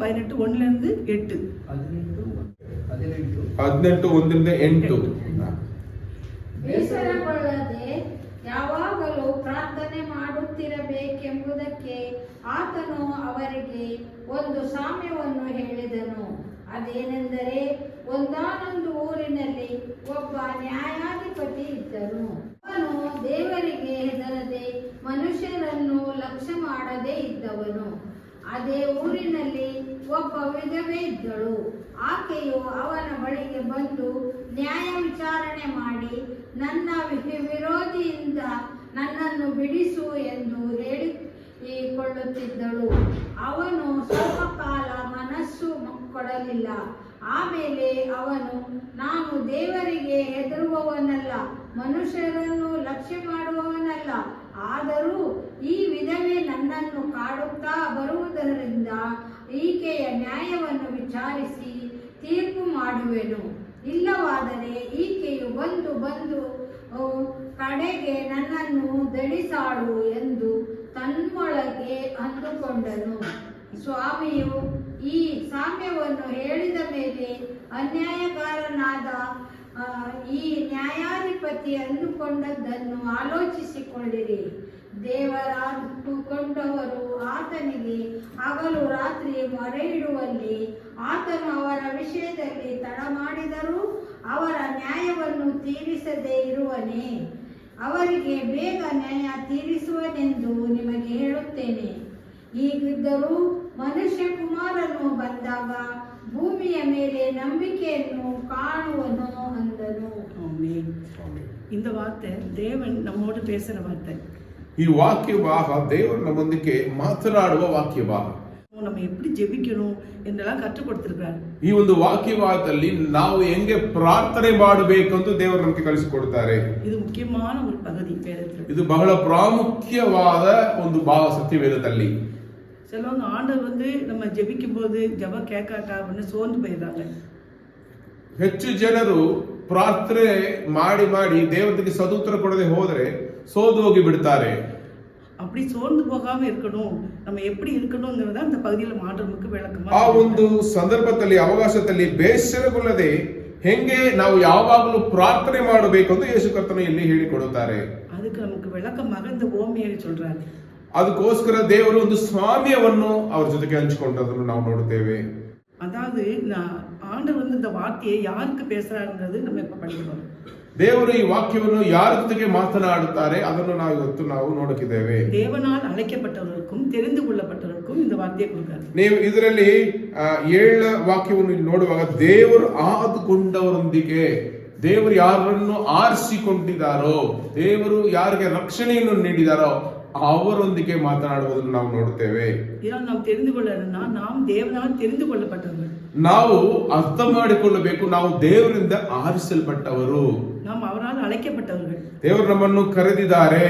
18:1-8. 18:1-8. ಬೇಸರಗೊಳ್ಳದೆ ಯಾವಾಗಲೂ ಪ್ರಾರ್ಥನೆ ಮಾಡುತ್ತಿರಬೇಕೆಂಬುದಕ್ಕೆ ಆತನು ಅವರಿಗೆ ಒಂದು ಸಾಮ್ಯವನ್ನು ಹೇಳಿದನು. ಅದೇನೆಂದರೆ, ಒಂದಾನೊಂದು ಊರಿನಲ್ಲಿ ಒಬ್ಬ ನ್ಯಾಯಾಧಿಪತಿ ಇದ್ದನು. ಅವನು ದೇವರಿಗೆ ಹೆದರದೆ ಮನುಷ್ಯರನ್ನು ಲಕ್ಷ್ಯ ಮಾಡದೇ ಇದ್ದವನು. ಅದೇ ಊರಿನಲ್ಲಿ ಒಬ್ಬ ವಿಧವೆ ಇದ್ದಳು. ಆಕೆಯು ಅವನ ಬಳಿಗೆ ಬಂದು ನ್ಯಾಯ ವಿಚಾರಣೆ ಮಾಡಿ, ನನ್ನ ವಿರೋಧಿಯಿಂದ ನನ್ನನ್ನು ಬಿಡಿಸು ಎಂದು ಹೇಳಿಕೊಳ್ಳುತ್ತಿದ್ದಳು. ಅವನು ಸ್ವಲ್ಪ ಕಾಲ ಮನಸ್ಸು ಕೊಡಲಿಲ್ಲ. ಆಮೇಲೆ ಅವನು, ನಾನು ದೇವರಿಗೆ ಹೆದರುವವನಲ್ಲ, ಮನುಷ್ಯರನ್ನು ಲಕ್ಷ್ಯ ಮಾಡುವವನಲ್ಲ. ಆದರೂ ಈ ವಿಧವೆ ನನ್ನನ್ನು ಕಾಡುತ್ತಾ ಬರುವುದರಿಂದ ಈಕೆಯ ನ್ಯಾಯವನ್ನು ವಿಚಾರಿಸಿ ತೀರ್ಪು ಮಾಡುವೆನು. ಇಲ್ಲವಾದರೆ ಈಕೆಯು ಬಂದು ಕಡೆಗೆ ನನ್ನನ್ನು ದಡಿಸಾಳು ಎಂದು ತನ್ನೊಳಗೆ ಅಂದುಕೊಂಡನು. ಸ್ವಾಮಿಯು ಈ ಸಾಮ್ಯವನ್ನು ಹೇಳಿದ ಮೇಲೆ ಅನ್ಯಾಯಗಾರನಾದ ಈ ನ್ಯಾಯಾಧಿಪತಿ ಅಂದುಕೊಂಡದ್ದನ್ನು ಆಲೋಚಿಸಿಕೊಳ್ಳಿರಿ. ದೇವರಾದುಕೊಂಡವರು ಆತನಿಗೆ ಹಗಲು ರಾತ್ರಿ ಮೊರೆ ಇಡುವಲ್ಲಿ ಆತನು ಅವರ ವಿಷಯದಲ್ಲಿ ತಡ ಮಾಡಿದರೂ ಅವರ ನ್ಯಾಯವನ್ನು ತೀರಿಸದೇ ಇರುವನೇ? ಅವರಿಗೆ ಬೇಗ ನ್ಯಾಯ ತೀರಿಸುವನೆಂದು ನಿಮಗೆ ಹೇಳುತ್ತೇನೆ. ಹೀಗಿದ್ದರೂ ಮನುಷ್ಯ ಕುಮಾರನು ಬಂದಾಗ ಭೂಮಿಯ ಮೇಲೆ ನಂಬಿಕೆಯನ್ನು ಕಾಣುವನು ಅಂದನು. இந்த வார்த்தை தேவன் நம்மோடு பேசுற வார்த்தை. ಈ ವಾಕ್ಯ ಭಾಗ ದೇವರು ನಮ್ಮೊಂದಿಗೆ ಮಾತನಾಡುವ ವಾಕ್ಯ ಭಾಗ. நம்ம எப்படி ஜெபிக்கணும் என்றெல்லாம் கற்றுக் கொடுத்திருக்காரு. ಈ ಒಂದು ವಾಕ್ಯ ಭಾಗದಲ್ಲಿ ನಾವು ಹೆಂಗೆ ಪ್ರಾರ್ಥನೆ ಮಾಡಬೇಕಂತ ದೇವರು ನಮಗೆ ಕಲಿಸಿಕೊಡ್ತಾರೆ. ಇದು ಮುಖ್ಯமான ஒரு பகுதி வேதத்தில். ಇದು ಬಹಳ ಪ್ರಾಮುಖ್ಯವಾದ ಒಂದು ಭಾಗ ಸತ್ಯವೇದದಲ್ಲಿ. சிலவங்க ஆண்டவர் நம்ம ஜெபிக்கும் போது ஜெபம் கேட்காட்டா அப்படின்னு சோர்ந்து போயிடுறாங்க. ಹೆಚ್ಚು ಜನರು ಪ್ರಾರ್ಥನೆ ಮಾಡಿ ದೇವರಿಗೆ ಸದುತ್ತರ ಕೊಡದೆ ಹೋದರೆ ಸೋದು ಹೋಗಿ ಬಿಡ್ತಾರೆ. அப்படி சோர்ந்து போகாம இருக்கணும், நம்ம எப்படி இருக்கணும்ங்கறத அந்த பகுதியில மாற்றமுக்கு விளக்கமா ಆ ಒಂದು ಸಂದರ್ಭದಲ್ಲಿ ಅವಕಾಶದಲ್ಲಿ ಬೇಸರಗೊಳ್ಳದೆ ಹೆಂಗೆ ನಾವು ಯಾವಾಗಲೂ ಪ್ರಾರ್ಥನೆ ಮಾಡಬೇಕು ಅಂತ ಯೇಸು ಕರ್ತನು ಇಲ್ಲಿ ಹೇಳಿಕೊಡುತ್ತಾರೆ. ಅದಕ್ಕೆ ನಮಗೆ ವಿಳಕமாக இந்த ಓಮಿಯನ್ನು சொல்றாரு. ಅದಕ್ಕೋಸ್ಕರ ದೇವರು ಒಂದು ಸ್ವಾಮ್ಯವನ್ನು ಅವರ ಜೊತೆಗೆ ಹಂಚಿಕೊಂಡದನ್ನು ನಾವು ನೋಡುತ್ತೇವೆ. அதாவது ஆண்டவர் இந்த வார்த்தையை யாருக்கு பேசுறாருங்கிறது நம்ம இப்ப படிக்கிறோம். ದೇವರು ಈ ವಾಕ್ಯವನ್ನು ಯಾರ ಜೊತೆಗೆ ಮಾತನಾಡುತ್ತಾರೆ ಅದನ್ನು ನಾವು ಇವತ್ತು ನೋಡುತ್ತಿದ್ದೇವೆ. ದೇವனால் ಅழைக்கப்பಟ್ಟವರಿಗೂ தெரிந்து கொள்ளப்பட்டவರಿಗೂ இந்த வார்த்தையை கொடுக்கிறார். ನೀವು ಇದರಲ್ಲಿ 7 ವಾಕ್ಯವನ್ನು ನೋಡುವಾಗ ದೇವರು ಆದುಕೊಂಡವರೊಂದಿಗೆ, ದೇವರು ಯಾರನ್ನು ಆರಿಸಿಕೊಂಡಿದ್ದಾರೋ, ದೇವರು ಯಾರಿಗೆ ರಕ್ಷಣೆಯನ್ನು ನೀಡಿದಾರೋ ಅವರೊಂದಿಗೆ ಮಾತನಾಡುವುದನ್ನು ನಾವು ನೋಡುತ್ತೇವೆ. ನಾವು ತಿಳಿದುಕೊಳ್ಳೋಣ, ನಾವು ದೇವರಾல் தெரிந்து கொள்ளப்பட்டವರು. ನಾವು ಅರ್ಥ ಮಾಡಿಕೊಳ್ಳಬೇಕು, ನಾವು ದೇವರಿಂದ ಆರಿಸಲ್ಪಟ್ಟವರು, ನಾವು ಅವರಾல் ಅழைக்கப்பட்டவர்கள். ದೇವರು ನಮ್ಮನ್ನು ಕರೆದಿದ್ದಾರೆ.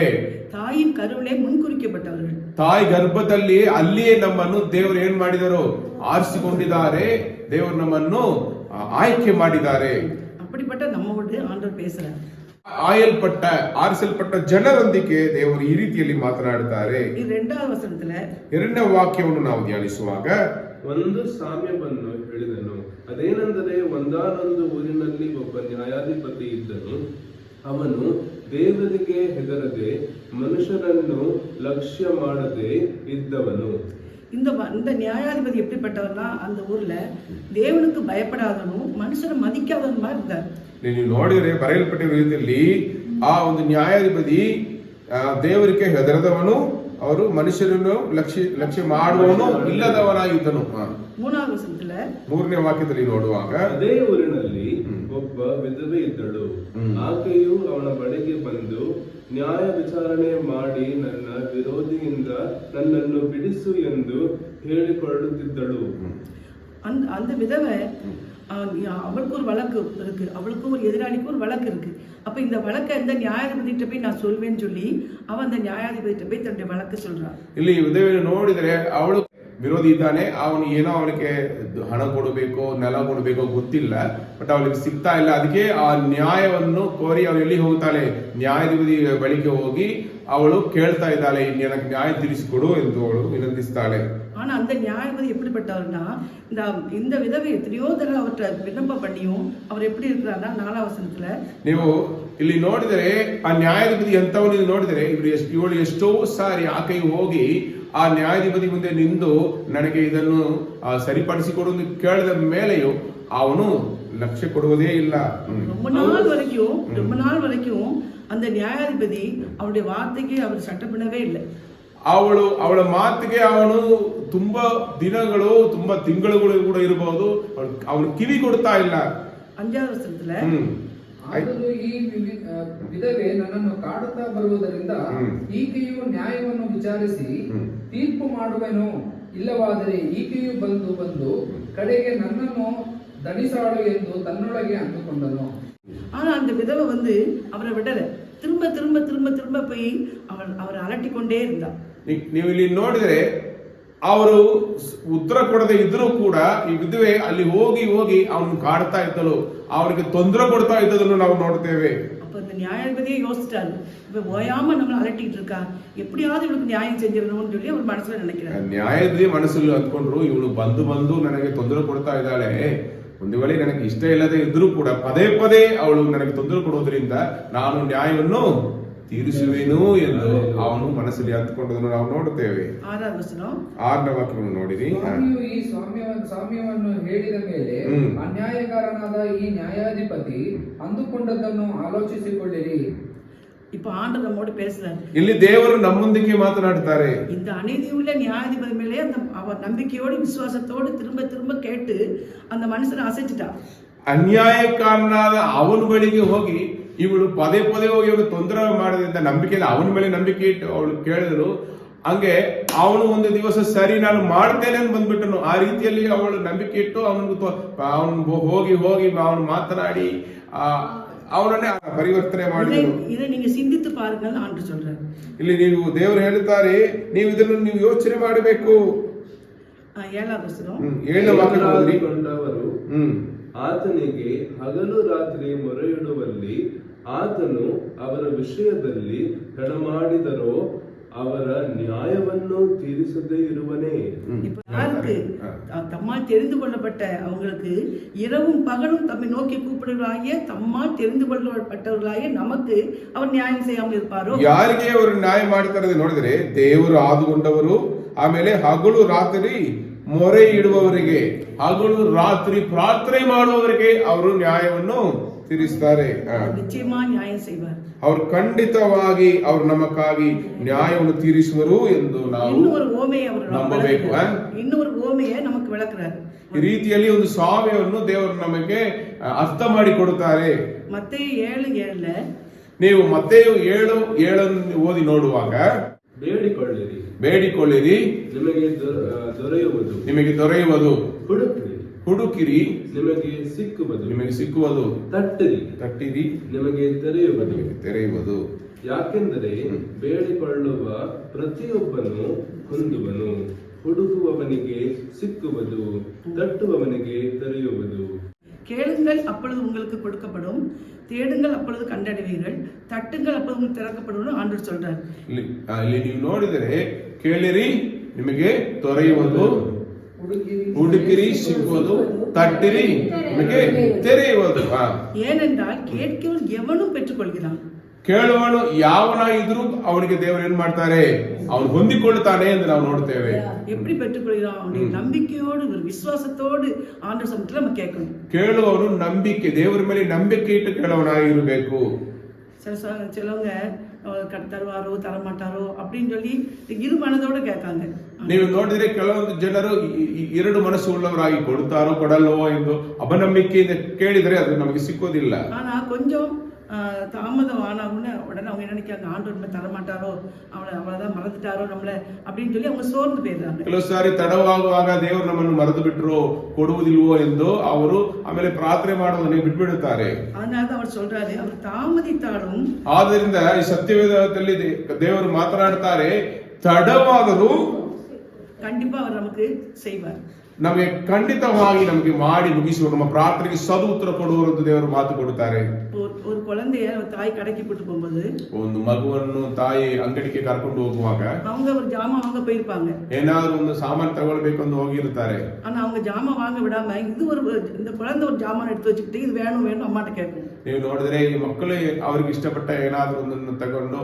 ತಾಯಿಯ ಕರುವಿலே ಮುನ್ಕುರಿக்கப்பட்டவர்கள். ತಾಯಿ ಗರ್ಭದಲ್ಲಿ ಅಲ್ಲಿಯೇ ನಮ್ಮನ್ನು ದೇವರು ಏನ್ ಮಾಡಿದರು? ಆರಿಸಿಕೊಂಡಿದ್ದಾರೆ. ದೇವರು ನಮ್ಮನ್ನು ಆಯ್ಕೆ ಮಾಡಿದ್ದಾರೆ. அப்படிப்பட்ட நம்மோடு ஆண்டவர் பேசுறார். ಆರಿಸಲ್ಪಟ್ಟ ಜನರೊಂದಿಗೆ ದೇವರು ಈ ರೀತಿಯಲ್ಲಿ ಮಾತನಾಡುತ್ತಾರೆ. ಈ 2ನೇ ವಚನದಲ್ಲಿ 2ನೇ ವಾಕ್ಯವನ್ನು ನಾವು ಧ್ಯಾನಿಸುವಾಗ, ಒಂದು ಸಾಮ್ಯವನ್ನು ಹೇಳಿದನು. ಅದೇನೆಂದರೆ, ಒಂದಾನೊಂದು ಊರಿನಲ್ಲಿ ಒಬ್ಬ ನ್ಯಾಯಾಧಿಪತಿ ಇದ್ದನು. ಅವನು ದೇವರಿಗೆ ಹೆದರದೆ ಮನುಷ್ಯರನ್ನು ಲಕ್ಷ್ಯ ಮಾಡದೆ ಇದ್ದವನು. இந்த நியாயாதிபதி எப்படிப்பட்டவர்னா, அந்த ஊர்ல தேவனுக்கு பயப்படாதவனும் மனுஷனை மதிக்காதவனுமா இருந்தார். ನೀವು ನೋಡಿದ್ರೆ ಬರೆಯಲ್ಪಟ್ಟಿರುವ ರೀತಿಯಲ್ಲಿ ಆ ಒಂದು ನ್ಯಾಯಾಧಿಪತಿ ದೇವರಿಗೆ ಹೆದರದವನು, ಅವರು ಮನುಷ್ಯರನ್ನು ಲಕ್ಷ್ಯ ಮಾಡುವವನು ಇಲ್ಲದವನಾಗಿದ್ದನು. 3ನೇ ವಾಕ್ಯದಲ್ಲಿ ನೋಡುವಾಗ, ಅದೇ ಊರಿನಲ್ಲಿ ಒಬ್ಬ ವಿಧವೆ ಇದ್ದಳು. ಆಕೆಯು ಅವನ ಬಳಿಗೆ ಬಂದು ನ್ಯಾಯ ವಿಚಾರಣೆ ಮಾಡಿ, ನನ್ನ ವಿರೋಧಿಯಿಂದ ನನ್ನನ್ನು ಬಿಡಿಸು ಎಂದು ಹೇಳಿಕೊಳ್ಳುತ್ತಿದ್ದಳು. அந்த விதவை அவளுக்கு ஒரு வழக்கு இருக்கு, அவளுக்கும் ஒரு எதிராளிக்கும் ஒரு வழக்கு இருக்கு. அப்ப இந்த வழக்கை இந்த ನ್ಯಾಯಾಧಿಪತಿகிட்ட போய் நான் சொல்வேன்னு சொல்லி அவ அந்த ನ್ಯಾಯಾಧಿಪತಿகிட்ட போய் தன்னுடைய வழக்கு சொல்றான். ಇಲ್ಲಿ ವಿಧವೆಯನ್ನು ನೋಡಿದರೆ ಅವಳು ವಿರೋಧಿ ಇದ್ದಾನೆ, ಅವನು ಏನೋ ಅವಳಿಗೆ ಹಣ ಕೊಡಬೇಕೋ ನೆಲ ಕೊಡಬೇಕೋ ಗೊತ್ತಿಲ್ಲ, ಬಟ್ ಅವಳಿಗೆ ಸಿಗ್ತಾ ಇಲ್ಲ. ಅದಕ್ಕೆ ಆ ನ್ಯಾಯವನ್ನು ಕೋರಿ ಅವಳು ಎಲ್ಲಿ ಹೋಗ್ತಾಳೆ? ನ್ಯಾಯಾಧಿಪತಿ ಬಳಿಗೆ ಹೋಗಿ ಅವಳು ಕೇಳ್ತಾ ಇದ್ದಾಳೆ, ನನಗೆ ನ್ಯಾಯ ತೀರಿಸಿಕೊಡು ಎಂದು ಅವಳು ವಿನಂತಿಸ್ತಾಳೆ. ஆனா அந்த நியாயாதிபதி எப்படிப்பட்டவர்னா, இந்த விதவை எத்தனையோ தடவை அவர்கிட்ட விண்ணப்பம் பண்ணியும் அவர் எப்படி இருக்கிறார்னா 4வது வசனத்துல ನೀವು ಇಲ್ಲಿ ನೋಡಿದರೆ ಆ ನ್ಯಾಯಾಧಿಪತಿ ಎಂತವನು ನೋಡಿದರೆ ಇವಳು ಎಷ್ಟೋ ಸಾರಿ ಆಕೆಯು ಹೋಗಿ ಆ ನ್ಯಾಯಾಧಿಪತಿ ಮುಂದೆ ನಿಂದು ನನಗೆ ಇದನ್ನು ಸರಿಪಡಿಸಿಕೊಡು ಕೇಳಿದ ಮೇಲೆಯೂ ಅವನು ಲಕ್ಷ್ಯ ಕೊಡುವುದೇ ಇಲ್ಲ. ரொம்ப நாள் வரைக்கும் அந்த நியாயாதிபதி அவருடைய வார்த்தைக்கு அவர் சட்டம் பண்ணவே இல்லை. ಅವಳ ಮಾತಿಗೆ ಅವನು ತುಂಬಾ ದಿನಗಳು ತುಂಬಾ ತಿಂಗಳುಗಳು ಕೂಡ ಇರಬಹುದು, ಅವನು ಕಿವಿ ಕೊಡ್ತಾ ಇಲ್ಲ. 5வது ವಚನத்துல ಆದರೂ ಈ ವಿಧವೆ ನನ್ನನ್ನು ಕಾಡುತ್ತಾ ಬರುವುದರಿಂದ ಈಕೆಯು ನ್ಯಾಯವನ್ನು ವಿಚಾರಿಸಿ ತೀರ್ಪು ಮಾಡುವೆನು, ಇಲ್ಲವಾದರೆ ಈಕೆಯು ಬಂದು ಕಡೆಗೆ ನನ್ನನ್ನು ದಣಿಸಾಳು ಎಂದು ತನ್ನೊಳಗೆ ಅಂದುಕೊಂಡನು. ஆனா அந்த விதவை அவரை விடல, திரும்ப திரும்ப திரும்ப திரும்ப போய் அவரை அலட்டி கொண்டே இருந்தா. ನೀವು ಇಲ್ಲಿ ನೋಡಿದರೆ ಅವರು ಉತ್ತರ ಕೊಡದೆ ಇದ್ರೂ ಕೂಡ ಈ ವಿಧವೆ ಅಲ್ಲಿ ಹೋಗಿ ಹೋಗಿ ಅವನು ಕಾಡ್ತಾ ಇದ್ದಳು, ಅವನಿಗೆ ತೊಂದರೆ ಕೊಡ್ತಾ ಇದ್ದದನ್ನು ನಾವು ನೋಡ್ತೇವೆ. அப்ப இந்த நியாயாதிபதியே யோசிச்சிட்டாரு, இப்ப ஓயாம நம்மள அலட்டிட்டு இருக்கா, எப்படியாவது இவளுக்கு நியாயம் செஞ்சிடணும்னு சொல்லி அவர் ಮನಸ್ಸಲ್ಲಿ நினைக்கிறார். ನ್ಯಾಯಾಧಿಪತಿ ಮನಸ್ಸಲ್ಲಿ ಅಂದ್ಕೊಂಡ್ರು, ಇವಳು ಬಂದು ನನಗೆ ತೊಂದರೆ ಕೊಡ್ತಾ ಇದ್ದಾಳೆ, ಒಂದು ವೇಳೆ ನನಗೆ ಇಷ್ಟ ಇಲ್ಲದೆ ಇದ್ರೂ ಕೂಡ ಪದೇ ಪದೇ ಅವಳು ನನಗೆ ತೊಂದರೆ ಕೊಡೋದ್ರಿಂದ ನಾನು ನ್ಯಾಯವನ್ನು ತೀರಿಸುವೆನು ಎಂದು ಅವನು ಮನಸ್ಸಲ್ಲಿ ಅಂದುಕೊಂಡದನ್ನು ನಾವು ನೋಡುತ್ತೇವೆ. 6ನೇ ವಾಕ್ಯವನ್ನು ನೋಡಿರಿ. ಸ್ವಾಮಿಯು ಈ ಸಾಮ್ಯವನ್ನು ಹೇಳಿದ ಮೇಲೆ ಅನ್ಯಾಯಕಾರನಾದ ಈ ನ್ಯಾಯಾಧಿಪತಿ ಅಂದುಕೊಂಡದ್ದನ್ನು ಆಲೋಚಿಸಿಕೊಳ್ಳಿರಿ. இப்ப ஆண்டவர் நம்மோடு பேசுறாரு. ಇಲ್ಲಿ ದೇವರು ನಮ್ಮೊಂದಿಗೆ ಮಾತನಾಡ್ತಾರೆ. இந்த அநீதியுள்ள நியாயாதிபதி மேலே அவர் நம்பிக்கையோடு விசுவாசத்தோடு திரும்ப திரும்ப கேட்டு அந்த மனுஷனை அசைச்சிட்டா. ಅನ್ಯಾಯಕಾರನಾದ ಅವನ ಬಳಿಗೆ ಹೋಗಿ ಇವಳು ಪದೇ ಪದೇ ಹೋಗಿ ಅವಳು ತೊಂದರೆ ಮಾಡದಿಂದ ನಂಬಿಕೆಯಿಂದ ಅವನ ಮೇಲೆ ನಂಬಿಕೆ ಇಟ್ಟು ಅವಳು ಕೇಳಿದ್ರು. ಹಂಗೆ ಅವನು ಒಂದು ದಿವಸ ಸರಿ ನಾನು ಮಾಡ್ತೇನೆ ಅಂತ ಬಂದ್ಬಿಟ್ಟನು. ಆ ರೀತಿಯಲ್ಲಿ ಅವಳು ನಂಬಿಕೆ ಇಟ್ಟು ಅವನು ಹೋಗಿ ಅವನು ಮಾತನಾಡಿ ಅವನನ್ನೇ ಪರಿವರ್ತನೆ ಮಾಡಿದರು. இதை நீங்க சிந்தித்து பாருங்கள் ஆண்டவர் சொல்றார். ಇಲ್ಲಿ ನೀವು ದೇವರು ಹೇಳ್ತಾರೆ, ನೀವು ಇದನ್ನು ಯೋಚನೆ ಮಾಡಬೇಕು. 7வது ವಚನ 7ನೇ ವಾಕ್ಯ ಕೊಂಡವರು ಆತನಿಗೆ ಹಗಲು ರಾತ್ರಿ ಮೊರೆಯಿಡುವಲ್ಲಿ ಆತನು ಅವರ ವಿಷಯದಲ್ಲಿ ತಡಮಾಡಿದರೋ ಅವರ ನ್ಯಾಯವನ್ನು ತೀರಿಸದೇ ಇರುವನೇ. தம்மால் தெரிந்து கொள்ளப்பட்ட அவங்களுக்கு இரவும் பகலும் தம்மை நோக்கி கூப்பிடுவர்களாகிய தம்மால் தெரிந்து கொள்ளப்பட்டவர்களாகிய நமக்கு அவர் நியாயம் செய்யாமல் இருப்பாரோ? ಯಾರಿಗೆ ಅವರು ನ್ಯಾಯ ಮಾಡ್ತಾರೆ ನೋಡಿದ್ರೆ ದೇವರು ಆದುಕೊಂಡವರು, ಆಮೇಲೆ ಹಗಲು ರಾತ್ರಿ ಮೊರೆ ಇಡುವವರಿಗೆ, ಹಗಲು ರಾತ್ರಿ ಪ್ರಾರ್ಥನೆ ಮಾಡುವವರಿಗೆ ಅವರು ನ್ಯಾಯವನ್ನು ತೀರಿಸ್ತಾರೆ. நிச்சயமா நியாயம் செய்வார். ಅವರು ಖಂಡಿತವಾಗಿ ಅವರು ನಮಗಾಗಿ ನ್ಯಾಯವನ್ನು ತೀರಿಸುವರು ಎಂದು ನಾವು ನಂಬಬೇಕು. ಇನ್ನೊಂದು ಓಮೆಯೇ ನಮಗೆ ವಿಳಕ್கிறார். ಈ ರೀತಿಯಲ್ಲಿ ಒಂದು ಸ್ವಾಮ್ಯವನ್ನು ದೇವರು ನಮಗೆ ಅರ್ಥ ಮಾಡಿ ಕೊಡುತ್ತಾರೆ. ಮತ್ತೇಯು 7:7 ನೀವು ಮತ್ತೇಯು 7:7 ಓದಿ ನೋಡುವಾಗ, ಬೇಡಿಕೊಳ್ಳಿರಿ ನಿಮಗೆ ದೊರೆಯುವುದು, ಹುಡುಕಿರಿ ನಿಮಗೆ ಸಿಕ್ಕುವುದು, ತಟ್ಟಿರಿ ನಿಮಗೆ ತೆರೆಯುವುದು. ಯಾಕೆಂದರೆ ಬೇಡಿಕೊಳ್ಳುವ ಪ್ರತಿಯೊಬ್ಬನು ಹೊಂದುವನು, ಹುಡುಕುವವನಿಗೆ ಸಿಕ್ಕುವುದು, ತಟ್ಟುವವನಿಗೆ ತೆರೆಯುವುದು. கேளுங்கள் அப்பொழுது உங்களுக்கு கொடுக்கப்படும், தேடுங்கள் அப்பொழுது கண்டடைவீர்கள், தட்டுங்கள் அப்பொழுது உங்களுக்கு திறக்கப்படும் ஆண்டவர் சொல்றார். ಇಲ್ಲಿ ನೀವು ನೋಡಿದರೆ ಕೇಳಿರಿ ನಿಮಗೆ ದೊರೆಯುವುದು, ಹುಡುಕಿರಿ ಸಿಕ್ಕುವುದು, ತಟ್ಟಿರಿ ನಿಮಗೆ ತೆರೆಯುವುದು. ஏனென்றால் கேட்கிறவன் எவனும் பெற்றுக்கொள்கிறான், ಕೇಳುವನು ಯಾವನಾಗಿದ್ರು ಅವನಿಗೆ ದೇವರು ಏನ್ ಮಾಡ್ತಾರೆ, ಅವನು ಹೊಂದಿಕೊಳ್ಳುತ್ತಾನೆ ಎಂದು ನಾವು ನೋಡ್ತೇವೆ. எப்படி பெற்றுக்கொள்கிறான்? அவனுடைய நம்பிக்கையோடு ஒரு விசுவாசத்தோடு ஆண்டவர் சமூகத்துல நம்ம கேட்கணும். ಕೇಳುವವನು ನಂಬಿಕೆ, ದೇವರ ಮೇಲೆ ನಂಬಿಕೆ ಇಟ್ಟು ಕೇಳುವವನಾಗಿರಬೇಕು. சிலவங்க ತರುವಾರೋ ತರಮಾಟಾರೋ அப்படின்னு சொல்லி ಇರು ಮನದೋடு ಕೇಳ್ಕಾಂಗ. ನೀವು ನೋಡಿದ್ರೆ ಕೆಲವೊಂದು ಜನರು ಎರಡು ಮನಸ್ಸು ಉಳ್ಳವರಾಗಿ ಕೊಡ್ತಾರೋ ಕೊಡಲ್ವೋ ಎಂದು ಅಪನಂಬಿಕೆಯಿಂದ ಕೇಳಿದರೆ ಅದು ನಮಗೆ ಸಿಕ್ಕೋದಿಲ್ಲ. ஆனா கொஞ்சம் தாமதம் ஆனாங்கன்னு உடனே அவங்க நினைக்காங்க, ஆண்டவர் தரமாட்டாரோ, அவ்வளவுதான் மறந்துட்டாரோ நம்மள அப்படின்னு சொல்லி அவங்க சோர்ந்து போயிடுறாங்க. ಕೆಲವು ಸಾರಿ ತಡವಾಗುವಾಗ ದೇವರು ನಮ್ಮನ್ನು ಮರೆತು ಬಿಟ್ರು, ಕೊಡುವುದಿಲ್ವೋ ಎಂದು ಅವರು ಆಮೇಲೆ ಪ್ರಾರ್ಥನೆ ಮಾಡೋದನ್ನ ಬಿಟ್ಬಿಡುತ್ತಾರೆ. அதனால அவர் சொல்றாரு, அவர் தாமதித்தாலும், ಆದ್ದರಿಂದ ಈ ಸತ್ಯವೇದದಲ್ಲಿ ದೇವರು ಮಾತನಾಡ್ತಾರೆ, ತಡವಾದರೂ கண்டிப்பா அவர் நமக்கு செய்வார். ನಮಗೆ ಖಂಡಿತವಾಗಿ ನಮಗೆ ಮಾಡಿ ಮುಗಿಸುವ ನಮ್ಮ ಪ್ರಾರ್ಥನೆಗೆ ಸದು ಉತ್ತರ ಕೊಡುವಂತ ದೇವರು ಮಾತು ಕೊಡುತ್ತಾರೆ. ஒரு குழந்தைய ஒரு தாய் கடைக்கு கூட்டு போகும்போது ಒಂದು ಮಗುವನ್ನು ತಾಯಿ ಅಂಗಡಿಗೆ ಕರ್ಕೊಂಡು ಹೋಗುವಾಗ அவங்க ஒரு ஜாமான் வாங்க போயிருப்பாங்க. ಏನಾದ್ರೂ ಒಂದು ಸಾಮಾನು ತಗೊಳ್ಬೇಕು ಅಂತ ಹೋಗಿರ್ತಾರೆ. ஆனா அவங்க ஜாமான் வாங்க விடாம இது ஒரு இந்த குழந்தை ஒரு ஜாமான் எடுத்து வச்சுக்கிட்டு ಇದು வேணும் வேணும் ಅಮ್ಮಟ ಕೇಳ್ತಾರೆ. ನೀವು ನೋಡಿದ್ರೆ ಈ ಮಕ್ಕಳು ಅವ್ರಿಗೆ ಇಷ್ಟಪಟ್ಟ ಏನಾದ್ರೂ ಒಂದನ್ನು ತಗೊಂಡು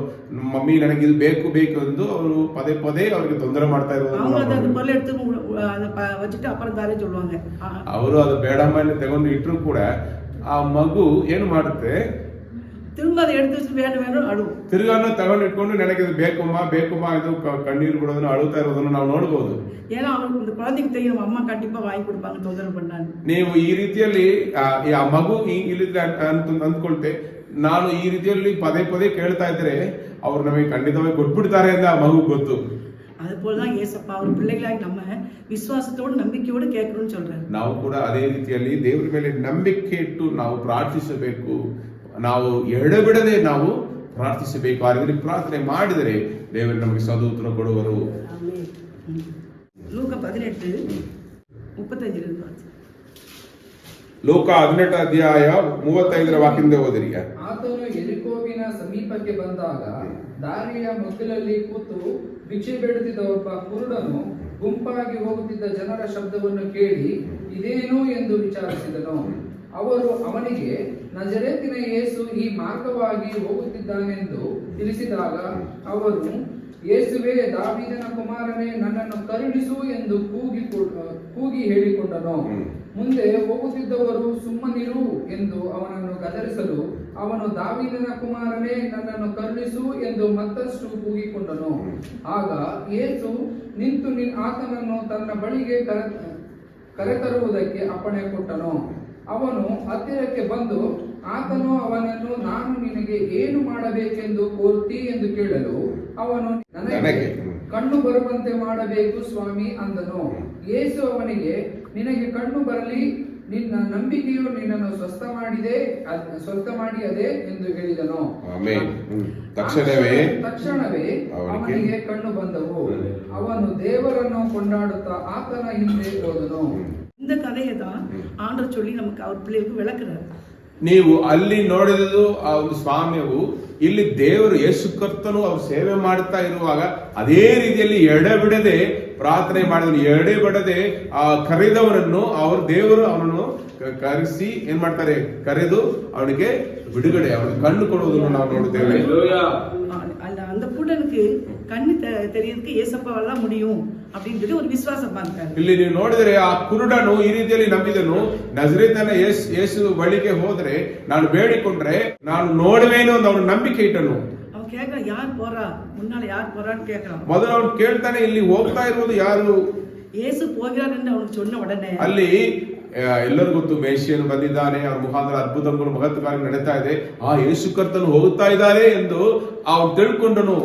ಮಮ್ಮಿ ನನಗೆ ಇದು ಬೇಕು ಬೇಕು ಎಂದು ಅವರು ಪದೇ ಪದೇ ಅವ್ರಿಗೆ ತೊಂದರೆ ಮಾಡ್ತಾ அவங்க அந்த ಇರೋದು. பொருளை எடுத்து வச்சுட்டு அப்புறம் தாரே சொல்லுவாங்க. ಅವರು ಅದು ಬೇಡಮ್ಮಲ್ಲಿ ತಗೊಂಡು ಇಟ್ಟರು ಕೂಡ ಆ ಮಗು ಏನು ಮಾಡುತ್ತೆ, திரும்ப அதை எடுத்து வச்சுட்டு வேணும் வேணும் அழுவும். ತಿರ್ಗಾನು ತಗೊಂಡು ಇಟ್ಕೊಂಡು ನನಗೆ ಇದು ಬೇಕಮ್ಮ ಇದು ಕಣ್ಣೀರು ಬಿಡೋದನ್ನ ಅಳುತ್ತಾ ಇರೋದನ್ನ ನಾವು ನೋಡಬಹುದು. ஏன்னா அவனுக்கு இந்த குழந்தைக்கு தெரியும் அம்மா கண்டிப்பா வாங்கி கொடுப்பாங்க தொந்தரவு பண்ணாங்க. ನೀವು ಈ ರೀತಿಯಲ್ಲಿ ಆ ಮಗು ಇಲ್ಲಿದ್ರೆ ಅಂದ್ಕೊಳ್ತೆ, ನಾನು ಈ ರೀತಿಯಲ್ಲಿ ಪದೇ ಪದೇ ಕೇಳ್ತಾ ಇದ್ರೆ ಅವ್ರು ನಮಗೆ ಖಂಡಿತವಾಗಿ ಕೊಟ್ಬಿಡ್ತಾರೆ ಅಂತ ಆ ಮಗು ಗೊತ್ತು. அது போலதான் ஏசப்பா ஒரு பிள்ளைகளாಗಿ நம்ம விசுவாசத்தோடு நம்பிக்கையோடு கேட்கணும்னு சொல்றாரு. ನಾವು ಕೂಡ ಅದೇ ರೀತಿಯಲ್ಲಿ ದೇವರ ಮೇಲೆ ನಂಬಿಕೆ ಇಟ್ಟು ನಾವು ಪ್ರಾರ್ಥಿಸಬೇಕು. ನಾವು ಎಡಬಿಡದೆ ನಾವು ಪ್ರಾರ್ಥಿಸಬೇಕು. ಆ ರೀತಿ ಪ್ರಾರ್ಥನೆ ಮಾಡಿದರೆ ದೇವರು ನಮಗೆ ಸದುತ್ತರ ಕೊಡುವರು. ಲೂಕ 18:35 ಲೋಕ 18 ಅಧ್ಯಾಯ 35 ವಾಕ್ಯದಿಂದ ಓದಿರಿ. ಆತನು ಯೆರಿಕೋವಿನ ಸಮೀಪಕ್ಕೆ ಬಂದಾಗ ದಾರಿಯ ಮಗ್ಗಲಲ್ಲಿ ಕೂತು ಭಿಕ್ಷೆ ಬೇಡುತ್ತಿದ್ದ ಒಬ್ಬ ಕುರುಡನು ಗುಂಪಾಗಿ ಹೋಗುತ್ತಿದ್ದ ಜನರ ಶಬ್ದವನ್ನು ಕೇಳಿ ಇದೇನು ಎಂದು ವಿಚಾರಿಸಿದನು. ಅವರು ಅವನಿಗೆ ನಜರೇತಿನ ಯೇಸು ಈ ಮಾರ್ಗವಾಗಿ ಹೋಗುತ್ತಿದ್ದಾನೆಂದು ತಿಳಿಸಿದಾಗ ಅವರು, ಯೇಸುವೇ, ದಾವೀದನ ಕುಮಾರನೇ, ನನ್ನನ್ನು ಕರುಣಿಸು ಎಂದು ಕೂಗಿ ಹೇಳಿಕೊಂಡನು. ಮುಂದೆ ಹೋಗುತ್ತಿದ್ದವರು ಸುಮ್ಮನಿರು ಎಂದು ಅವನನ್ನು ಗದರಿಸಲು ಅವನು, ದಾವೀದನ ಕುಮಾರನೇ, ನನ್ನನ್ನು ಕರುಣಿಸು ಎಂದು ಮತ್ತಷ್ಟು ಕೂಗಿಕೊಂಡನು. ಆಗ ಯೇಸು ನಿಂತು ಆತನನ್ನು ತನ್ನ ಬಳಿಗೆ ಕರೆತರುವುದಕ್ಕೆ ಅಪ್ಪಣೆ ಕೊಟ್ಟನು. ಅವನು ಹತ್ತಿರಕ್ಕೆ ಬಂದು ಆತನು ಅವನನ್ನು, ನಾನು ನಿನಗೆ ಏನು ಮಾಡಬೇಕೆಂದು ಕೋರುತ್ತಿ ಎಂದು ಕೇಳಲು ಅವನು, ನನಗೆ ಕಣ್ಣು ಬರುವಂತೆ ಮಾಡಬೇಕು ಸ್ವಾಮಿ ಅಂದನು. ಯೇಸು ಅವನಿಗೆ, ನಿನಗೆ ಕಣ್ಣು ಬರಲಿ, ನಿನ್ನ ನಂಬಿಕೆಯು ನಿನ್ನನ್ನು ಸ್ವಸ್ಥ ಮಾಡಿಯದೆ ಎಂದು ಹೇಳಿದನು. ತಕ್ಷಣವೇ ಅವನಿಗೆ ಕಣ್ಣು ಬಂದವು. ಅವನು ದೇವರನ್ನು ಕೊಂಡಾಡುತ್ತಾ ಆತನ ಹಿಂದೆ ಹೋದನು. இந்த கதையை தான் ஆண்டவர் சொல்லி நமக்கு அவர் பிள்ளைகளுக்கு விளக்குறாரு. ನೀವು ಅಲ್ಲಿ ನೋಡಿದ್ದು ಆ ಒಂದು ಸ್ವಾಮ್ಯವು ಇಲ್ಲಿ ದೇವರು ಯೇಸು ಕರ್ತನು ಅವ್ರು ಸೇವೆ ಮಾಡ್ತಾ ಇರುವಾಗ ಅದೇ ರೀತಿಯಲ್ಲಿ ಎಡೆಬಿಡದೆ ಪ್ರಾರ್ಥನೆ ಮಾಡಿದ್ರು. ಎಡೆಬಿಡದೆ ಆ ಕರೆದವರನ್ನು ದೇವರು ಅವನನ್ನು ಕರೆಸಿ ಏನ್ ಮಾಡ್ತಾರೆ, ಕರೆದು ಅವನಿಗೆ ಬಿಡುಗಡೆ, ಅವನಿಗೆ ಕಣ್ಣು ಕೊಡುವುದನ್ನು ನಾವು ನೋಡುತ್ತೇವೆ. அந்த குருடனுக்கு கண்ணு தெரியறதுக்கு ஏசப்பாவால முடியும் அப்படின்னு சொல்லி ஒரு விசுவாசம் பார்த்தாரு. ಇಲ್ಲಿ ನೀವು ನೋಡಿದ್ರೆ ಆ ಕುರುಡನು ಈ ರೀತಿಯಲ್ಲಿ ನಂಬಿದನು, ನಜರೇತನ ಯೇಸು ಬಳಿಗೆ ಹೋದ್ರೆ ನಾನು ಬೇಡಿಕೊಂಡ್ರೆ ನಾನು ನೋಡುವೇನು ಅಂತ ಅವನು ನಂಬಿಕೆ ಇಟ್ಟನು. அவன் கேட்கறான், யார் போறா, முன்னால யார் போறான்னு கேட்கறான். ಮೊದಲು ಅವನು ಕೇಳ್ತಾನೆ, ಇಲ್ಲಿ ಹೋಗ್ತಾ ಇರುವುದು ಯಾರು? ಯೇಸು போகிறார் என்று ಅವನು சொன்ன உடனே ಅಲ್ಲಿ ಎಲ್ಲರಿಗೂ ಗೊತ್ತು, ಮೇಷಿಯನು ಬಂದಿದ್ದಾನೆ, ಅವರ ಮುಖಾಂತರ ಅದ್ಭುತಗಳು ಮಹತ್ ಕಾರ್ಯ ನಡೀತಾ ಇದೆ, ಆ ಯೇಸು ಕರ್ತನು ಹೋಗುತ್ತಾ ಇದ್ದಾರೆ ಎಂದು ಅವನು ತಿಳ್ಕೊಂಡನು.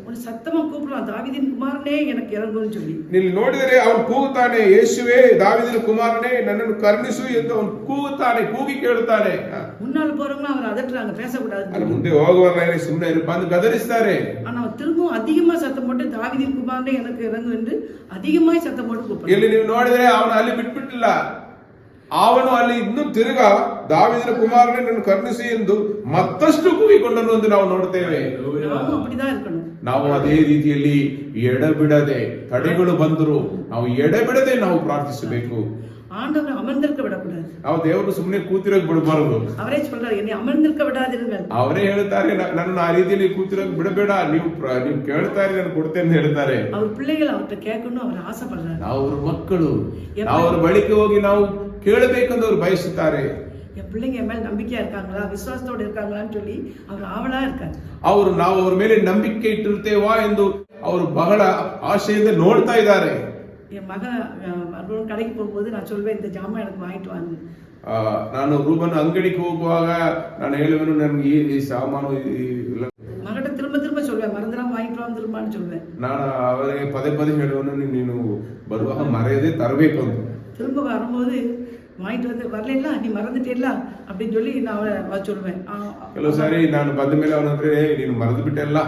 ಒಂದು ಸತ್ತಮ ಕೂಗ್ರಾನ್, ದಾವೀದಿನ ಕುಮಾರನೇ எனக்கு ಇರಂಗುன்னு சொல்லಿ. ಇಲ್ಲಿ ನೋಡಿದರೆ ಅವನು ಕೂಗುತ್ತಾನೆ, ಯೇಸುವೇ, ದಾವೀದಿನ ಕುಮಾರನೇ, ನನ್ನನ್ನು ಕರುಣಿಸು ಎಂದು ಅವನು ಕೂಗುತ್ತಾನೆ, ಕೂಗಿ ಕೇಳುತ್ತಾನೆ. ಮುನ್ನಾಳ போறவங்க அவர் அதட்டுறாங்க, பேசக்கூடாது. ಅಲ್ಲಿ ಮುಂದೆ ಹೋಗುವವರೇ ಸುಮ್ಮನೆ ಬಂದು ಗದರಿಸ್ತಾರೆ. ஆனா திரும்பவும் அதிகமா சத்தம் போட்டு ದಾವೀದಿನ ಕುಮಾರನೇ எனக்கு ಇರಂಗು ಎಂದು அதிகமாய் சத்தம் போட்டு ಕೂಗ್ತಾನೆ. ಇಲ್ಲಿ ನೀವು ನೋಡಿದರೆ ಅವನು ಅಲ್ಲಿ ಬಿಟ್ಬಿಟ್ಟಿಲ್ಲ, ಅವನು ಅಲ್ಲಿ ಇನ್ನು ತಿರುಗಾ ದಾವೀದನ ಕುಮಾರನೇ ನನ್ನನ್ನು ಕರುಣಿಸಿ ಎಂದು ಮತ್ತಷ್ಟು ಕೂಗಿಕೊಂಡನು ಎಂದು ನಾವು ನೋಡ್ತೇವೆ. ನಾವು அப்படிதான் இருக்கணும். ನಾವು ಅದೇ ರೀತಿಯಲ್ಲಿ ಎಡಬಿಡದೆ, ತಡೆಗಳು ಬಂದರು ನಾವು ಎಡಬಿಡದೆ ನಾವು ಪ್ರಾರ್ಥಿಸಬೇಕು. ஆண்டவர் அமர்ந்திருக்க விடக்கூடாது. ನಾವು ದೇವರು ಸುಮ್ಮನೆ ಕೂತಿರೋಕೆ ಬಿಡಬಾರದು. ಅವರೇ சொல்றாரு, என்னை ಅಮರ್ந்திருக்க விடாதிருங்கள். ಅವರೇ ಹೇಳ್ತಾರೆ, ನನ್ನ ಆ ರೀತಿಯಲ್ಲಿ ಕೂತಿರೋಕೆ ಬಿಡಬೇಡ, ನೀವು ಕೇಳ್ತಾ ಇರಿ, ನಾನು ಕೊಡ್ತೇನೆ ಅಂತ ಹೇಳ್ತಾರೆ. ಅವ್ರ பிள்ளைகள் அவர்கிட்ட கேட்கணும் அவர் ஆசைப்படுறாரு. ನಾವು ಅವ್ರ ಮಕ್ಕಳು, ನಾವು ಅವ್ರ ಬಳಿಗೆ ಹೋಗಿ ನಾವು ಕೇಳಬೇಕೆಂದು ಅವರು ಬಯಸುತ್ತಾರೆ. என் பிள்ளைங்க என் மேல நம்பிக்கையா இருக்காங்களா, விசுவாசத்தோட இருக்காங்களான்னு சொல்லி அவர் ஆவலா இருக்காரு. ನಾವು ಅವ್ರ ಮೇಲೆ ನಂಬಿಕೆ ಇಟ್ಟಿರ್ತೇವಾ ಎಂದು ಅವರು ಬಹಳ ಆಶೆಯಿಂದ ನೋಡ್ತಾ ಇದ್ದಾರೆ. என் மகன் கடைக்கு போகும்போது நான் சொல்வேன், இந்த ஜாமான் எனக்கு வாங்கிட்டு வாங்க. ನಾನು ರೂಬನ್ ಅಂಗಡಿಗೆ ಹೋಗುವಾಗ ನಾನು ಹೇಳುವೆನು, ನನಗೆ ಈ ಸಾಮಾನು ಮಗಟ திரும்ப சொல்வேன், மறந்துடாம வாங்கிட்டு வந்துருமான்னு சொல்வேன். ನಾನು ಅವರಿಗೆ ಪದೇ ಹೇಳುವನು, ನೀನು ಬರುವಾಗ ಮರೆಯದೆ ತರಬೇಕು ಅಂತ. திரும்ப வரும்போது வாங்கிட்டு வந்து வரல, நீ மறந்துட்டேಲ್ಲ அப்படின்னு சொல்லி நான் சொல்வேன். ಕೆಲವು ಸಾರಿ ನಾನು ಬಂದ ಮೇಲೆ ಅವನಂದ್ರೆ, ನೀನು ಮರೆದು ಬಿಟ್ಟೆಲ್ಲ,